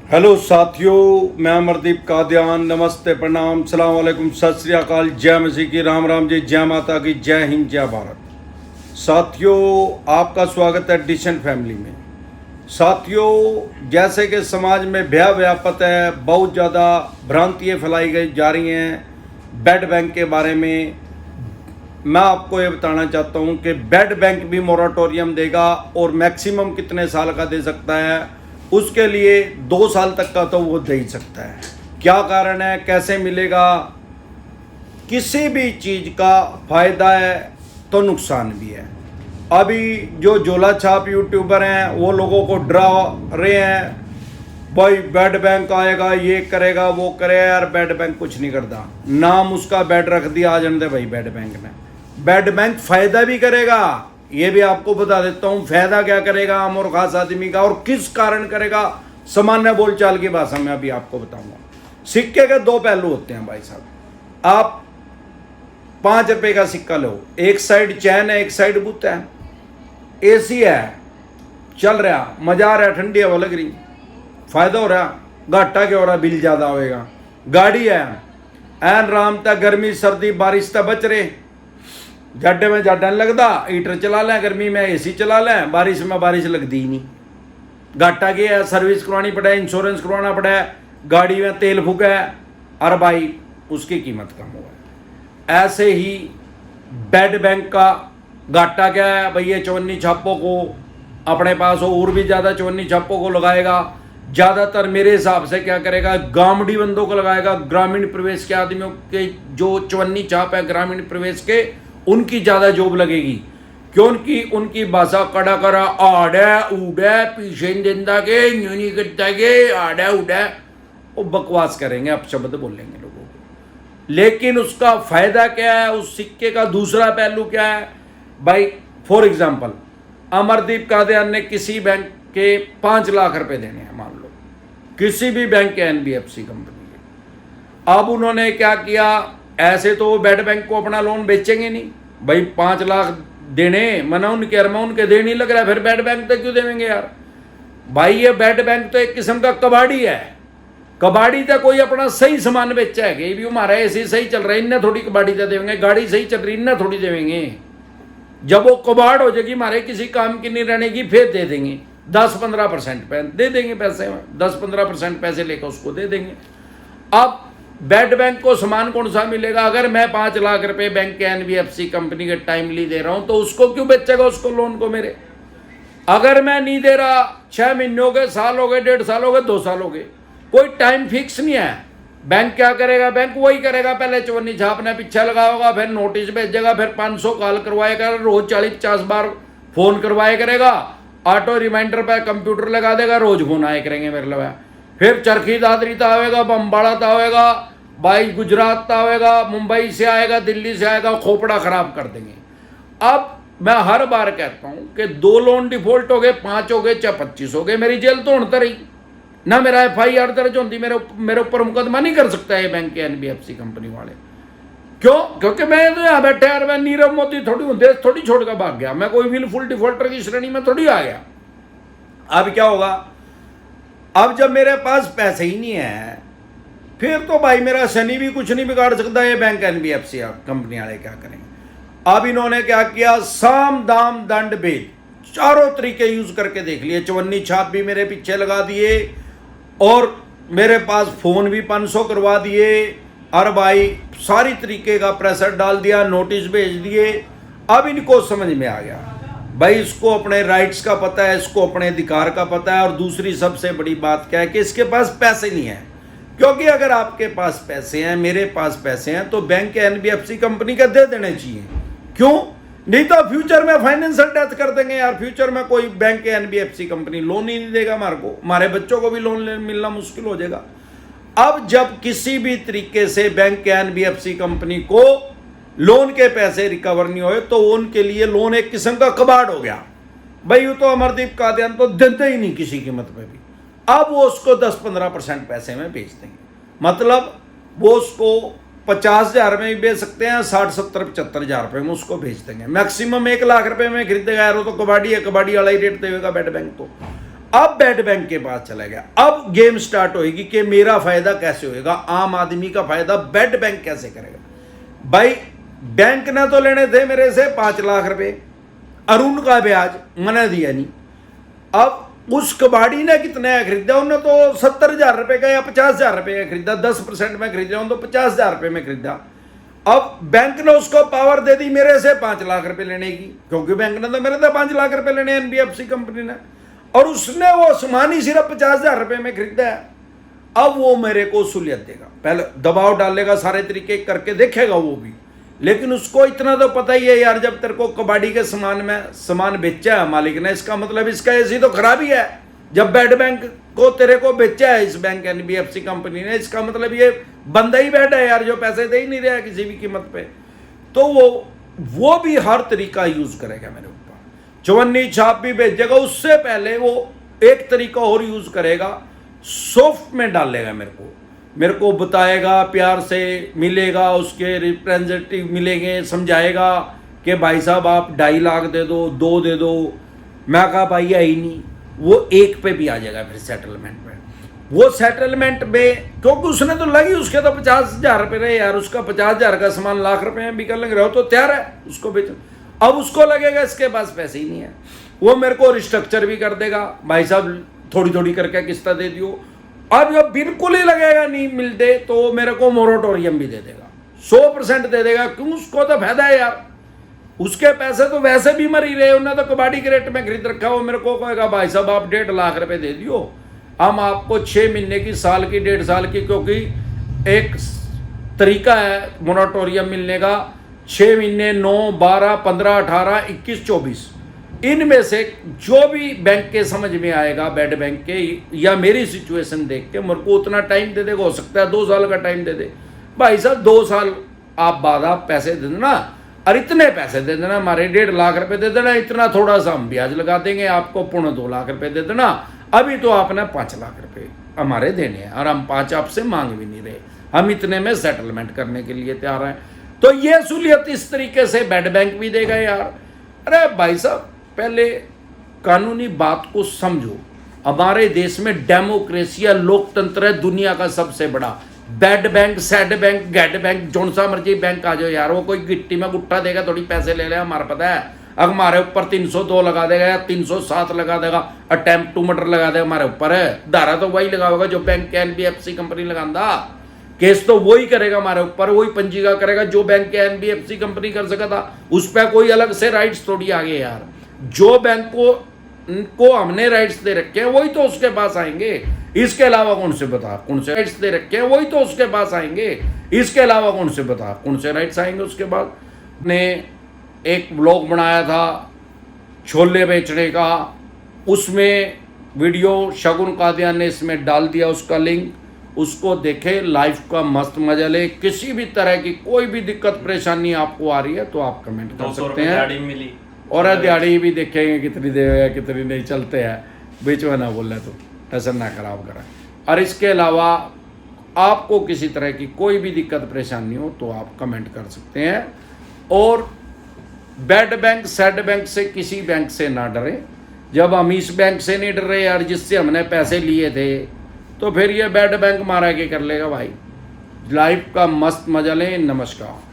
Hello साथियों, मैं अमरदीप कादियान। नमस्ते, प्रणाम, सलाम वालेकुम, सत श्री अकाल, जय मसीह की, राम राम जी, जय माता की, जय हिंद, जय भारत। साथियों, आपका स्वागत है डिशन फैमिली में। साथियों, जैसे कि समाज में भय व्यापत है, बहुत ज़्यादा भ्रांतियाँ फैलाई गई जा रही हैं बेड बैंक के बारे में। मैं आपको ये बताना चाहता हूँ कि बेड बैंक भी मोराटोरियम देगा और मैक्सिमम कितने साल का दे सकता है, उसके लिए 2 साल तक का तो वो दे ही सकता है। क्या कारण है, कैसे मिलेगा? किसी भी चीज़ का फायदा है तो नुकसान भी है। अभी जो झोला छाप यूट्यूबर हैं वो लोगों को डरा रहे हैं, भाई बेड बैंक आएगा, ये करेगा, वो करेगा। यार बेड बैंक कुछ नहीं करता, नाम उसका बेड रख दिया, आ जाने दे भाई बेड बैंक ने। बेड बैंक फायदा भी करेगा, ये भी आपको बता देता हूं। फायदा क्या करेगा आम और खास आदमी का, और किस कारण करेगा, सामान्य बोलचाल की भाषा में अभी आपको बताऊंगा। सिक्के के 2 पहलू होते हैं भाई साहब। आप 5 रुपए का सिक्का लो, एक साइड चैन है, एक साइड बुत है। एसी है, चल रहा, मजा आ रहा, ठंडी हवा लग रही, फायदा हो रहा। घाटा क्या हो रहा, बिल ज्यादा होएगा। गाड़ी है, एन राम तक गर्मी सर्दी बारिश तक बच रहे, जाडे में जाडा नहीं लगता, हीटर चला लें, गर्मी में एसी चला लें, बारिश में बारिश लगती ही नहीं। घाटा क्या है, सर्विस करवानी पड़े, इंश्योरेंस करवाना पड़े, गाड़ी में तेल फूका है, और भाई उसकी कीमत कम हुआ है। ऐसे ही बेड बैंक का घाटा क्या है भाई, ये चवन्नी छापों को अपने पास हो और भी ज़्यादा चवन्नी छापों को लगाएगा। ज़्यादातर मेरे हिसाब से क्या करेगा, गामड़ी बंदों को लगाएगा। ग्रामीण प्रवेश के आदमियों के जो चवन्नी छाप है ग्रामीण प्रवेश के, उनकी ज़्यादा जॉब लगेगी, क्योंकि उनकी भाषा कड़ा करा, आड़े उड़े, पीछे जिंदा के यूनी करता के, आड़े उड़े, वो बकवास करेंगे, अब शब्द बोलेंगे लोगों को। लेकिन उसका फायदा क्या है, उस सिक्के का दूसरा पहलू क्या है भाई। फॉर एग्जाम्पल, अमरदीप कादियान ने किसी बैंक के 5 लाख रुपए देने हैं, मान लो किसी भी बैंक के, NBFC कंपनी के। अब उन्होंने क्या किया, ऐसे तो बेड बैंक को अपना लोन बेचेंगे नहीं भाई। 5 लाख देने मना उनके, अरमा उनके दे नहीं लग रहा है, फिर बेड बैंक तक क्यों देंगे यार भाई। ये बेड बैंक तो एक किस्म का कबाड़ी है। कबाड़ी तक कोई अपना सही सामान बेचा है कि भी हमारा ऐसे सही चल रहा है, इन्हें थोड़ी कबाड़ी तक देंगे। गाड़ी सही चल रही, इन्हें थोड़ी देंगे। जब वो कबाड़ हो जाएगी, हमारे किसी काम की नहीं रहनेगी, फिर दे देंगे 10-15% दे देंगे पैसे, 10-15% पैसे लेकर उसको दे देंगे। अब बेड बैंक को सामान कौन सा मिलेगा? अगर मैं 5 लाख रुपए बैंक के NBFC कंपनी के टाइमली दे रहा हूं, तो उसको क्यों बेचेगा उसको लोन को मेरे? अगर मैं नहीं दे रहा, 6 महीने हो गए, साल हो गए, 1.5 साल हो गए, 2 साल हो गए, कोई टाइम फिक्स नहीं है। बैंक क्या करेगा, बैंक वही करेगा, पहले चवन्नी छापने पीछे लगाओगा, फिर नोटिस भेजेगा, फिर 500 कॉल करवाएगा, रोज 40-50 बार फोन करवाया करेगा, ऑटो रिमाइंडर पर कंप्यूटर लगा देगा, रोज फोन आए करेंगे मेरे लगा। फिर चरखी दादरी ता आएगा, बम्बाड़ा ता आएगा भाई, गुजरात ता आएगा, मुंबई से आएगा, दिल्ली से आएगा, खोपड़ा खराब कर देंगे। अब मैं हर बार कहता हूं कि 2 लोन डिफॉल्ट हो गए, 5 हो गए, चाहे 25 हो गए, मेरी जेल तो होता रही ना, मेरा FIR दर्ज होती, मेरे ऊपर मुकदमा नहीं कर सकता है बैंक के NBFC कंपनी वाले। क्यों? क्योंकि मैं तो यहाँ बैठे यार, मैं नीरव मोदी थोड़ी हूं, देश थोड़ी छोड़कर भाग गया, मैं कोई विलफुल डिफॉल्टर की श्रेणी में थोड़ी आ गया। अब क्या होगा, अब जब मेरे पास पैसे ही नहीं है, फिर तो भाई मेरा शनि भी कुछ नहीं बिगाड़ सकता। ये बैंक NBFC कंपनी वाले क्या करेंगे? अब इन्होंने क्या किया, साम दाम दंड भेद, चारों तरीके यूज करके देख लिए। चवन्नी छाप भी मेरे पीछे लगा दिए, और मेरे पास फोन भी 500 करवा दिए, और भाई सारी तरीके का प्रेशर डाल दिया, नोटिस भेज दिए। अब इनको समझ में आ गया भाई, इसको अपने राइट्स का पता है, इसको अपने अधिकार का पता है। और दूसरी सबसे बड़ी बात क्या है कि इसके पास पैसे नहीं है। क्योंकि अगर आपके पास पैसे हैं, मेरे पास पैसे हैं, तो बैंक के NBFC कंपनी का दे देने चाहिए। क्यों? नहीं तो फ्यूचर में फाइनेंशियल डेथ कर देंगे यार। फ्यूचर में कोई बैंक के NBFC कंपनी लोन ही नहीं देगा हमारे को, हमारे बच्चों को भी लोन मिलना मुश्किल हो जाएगा। अब जब किसी भी तरीके से बैंक के NBFC कंपनी को लोन के पैसे रिकवर नहीं हुए, तो उनके लिए लोन एक किस्म का कबाड़ हो गया भाई। वो तो अमरदीप कादियान तो देते ही नहीं किसी कीमत पे भी। अब वो उसको 10-15% पैसे में बेच देंगे, मतलब वो उसको 50,000 में भी बेच सकते हैं, 60-70-75,000 रुपये में उसको बेच देंगे। मैक्सिमम 1 लाख रुपए में खरीदेगा यार, वो तो कबाड़ी है, कबाड़ी वाला ही रेट देगा बेड बैंक तो। अब बेड बैंक के पास चला गया। अब गेम स्टार्ट होगी कि मेरा फायदा कैसे होएगा, आम आदमी का फायदा बेड बैंक कैसे करेगा। भाई बैंक ने तो लेने थे मेरे से 5 लाख रुपए, अरुण का ब्याज मैंने दिया नहीं। अब उस कबाड़ी ने कितने खरीदा, उन्होंने तो 70,000 रुपए का या 50,000 रुपए का खरीदा, 10% में खरीदा तो 50,000 रुपए में खरीदा। अब बैंक ने उसको पावर दे दी मेरे से 5 लाख रुपए लेने की, क्योंकि बैंक ने तो मेरे से 5 लाख रुपए लेने एनबीएफसी कंपनी ने, और उसने वो सामान ही सिर्फ 50,000 रुपए में खरीदा है। अब वो मेरे को सहूलियत देगा, पहले दबाव डालेगा, सारे तरीके करके देखेगा वो भी, लेकिन उसको इतना तो पता ही है यार, जब तेरे को कबाड़ी के सामान में सामान बेचा है मालिक ने, इसका मतलब इसका ऐसी तो खराबी है। जब बेड बैंक को तेरे को बेचा है इस बैंक एनबीएफसी कंपनी ने, इसका मतलब ये बंदा ही बैठा है यार, जो पैसे दे ही नहीं रहा है किसी भी कीमत पे। तो वो भी हर तरीका यूज करेगा मेरे ऊपर, चवन्नी छाप भी भेजेगा। उससे पहले वो एक तरीका और यूज करेगा, सॉफ्ट में डालेगा, मेरे को बताएगा, प्यार से मिलेगा, उसके रिप्रेजेंटेटिव मिलेंगे, समझाएगा कि भाई साहब आप 2.5 लाख दे दो, 2 दे दो। मैं कहा भाई है ही नहीं, वो 1 पे भी आ जाएगा फिर सेटलमेंट में। वो सेटलमेंट में, क्योंकि उसने तो लगी, उसके तो 50,000 रुपए रहे यार, उसका 50,000 का सामान लाख रुपए में बिकने लग रहा हो तो तैयार है उसको बेच। अब उसको लगेगा इसके पास पैसे ही नहीं है, वो मेरे को रिस्ट्रक्चर भी कर देगा, भाई साहब थोड़ी थोड़ी करके किस्ता दे दियो। अब जब बिल्कुल ही लगेगा नहीं मिलते तो मेरे को मोरेटोरियम भी दे देगा, 100% दे देगा, क्यों, उसको तो फायदा है यार, उसके पैसे तो वैसे भी मर ही रहे, उन्होंने तो कबाड़ी के रेट में खरीद रखा। वो मेरे को कहेगा भाई साहब आप 1.5 लाख रुपए दे दियो, हम आपको 6 महीने की, साल की, 1.5 साल की, क्योंकि एक तरीका है मोरेटोरियम मिलने का, 6 महीने, 9, 12, 15, 18, 21, 24, इनमें से जो भी बैंक के समझ में आएगा, बेड बैंक के या मेरी सिचुएशन देख के मेरे को उतना टाइम दे देगा, हो सकता है 2 साल का टाइम दे दे, भाई साहब 2 साल आप बाद आप पैसे दे देना, और इतने पैसे दे देना, हमारे 1.5 लाख रुपए दे देना, इतना थोड़ा सा हम ब्याज लगा देंगे, आपको 2.25 लाख रुपए दे देना। अभी तो आपने 5 लाख रुपए हमारे देने हैं, और हम 5 आपसे मांग भी नहीं रहे, हम इतने में सेटलमेंट करने के लिए तैयार हैं। तो ये सहूलियत इस तरीके से बेड बैंक भी देगा यार। अरे भाई साहब पहले कानूनी बात को समझो, हमारे देश में डेमोक्रेसी या लोकतंत्र है दुनिया का सबसे बड़ा। Bed bank, said bank, gate bank, zone सा मर्जी बैंक आ जाओ यार, वो कोई गिट्टी में गुट्टा देगा थोड़ी पैसे ले ले, हमारा पता है। अगर हमारे ऊपर 302 लगा देगा या 307 लगा देगा, अटेम्प्ट टू मर्डर लगा देगा, हमारे ऊपर है, धारा तो वही लगाओगा जो बैंक एनबीएफसी कंपनी लगांदा, केस तो वही करेगा हमारे ऊपर, वही पंजीका करेगा जो बैंक के एनबीएफसी कंपनी कर सका था। उस पर कोई अलग से राइट्स थोड़ी आ गए यार, जो बैंक को हमने राइट्स दे रखे हैं वही तो उसके पास आएंगे, इसके अलावा कौन से बता, कौन से राइट्स दे रखे हैं वही तो उसके पास आएंगे, इसके अलावा कौन से बता, कौन से राइट्स आएंगे उसके बाद। ने एक ब्लॉग बनाया था छोले बेचने का, उसमें वीडियो शगुन कादियान ने इसमें डाल दिया, उसका लिंक, उसको देखे, लाइफ का मस्त मजा ले। किसी भी तरह की कोई भी दिक्कत परेशानी आपको आ रही है तो आप कमेंट कर सकते हैं, मिली और दिहाड़ी भी देखेंगे कितनी देगा कितनी नहीं, चलते हैं, बीच में ना बोल रहे तो टसन ना खराब करा। और इसके अलावा आपको किसी तरह की कोई भी दिक्कत परेशानी हो तो आप कमेंट कर सकते हैं। और बेड बैंक, सेड बैंक से किसी बैंक से ना डरे। जब हम इस बैंक से नहीं डर रहे यार जिससे हमने पैसे लिए थे, तो फिर ये बेड बैंक मारा के कर लेगा भाई। लाइफ का मस्त मजा लें। नमस्कार।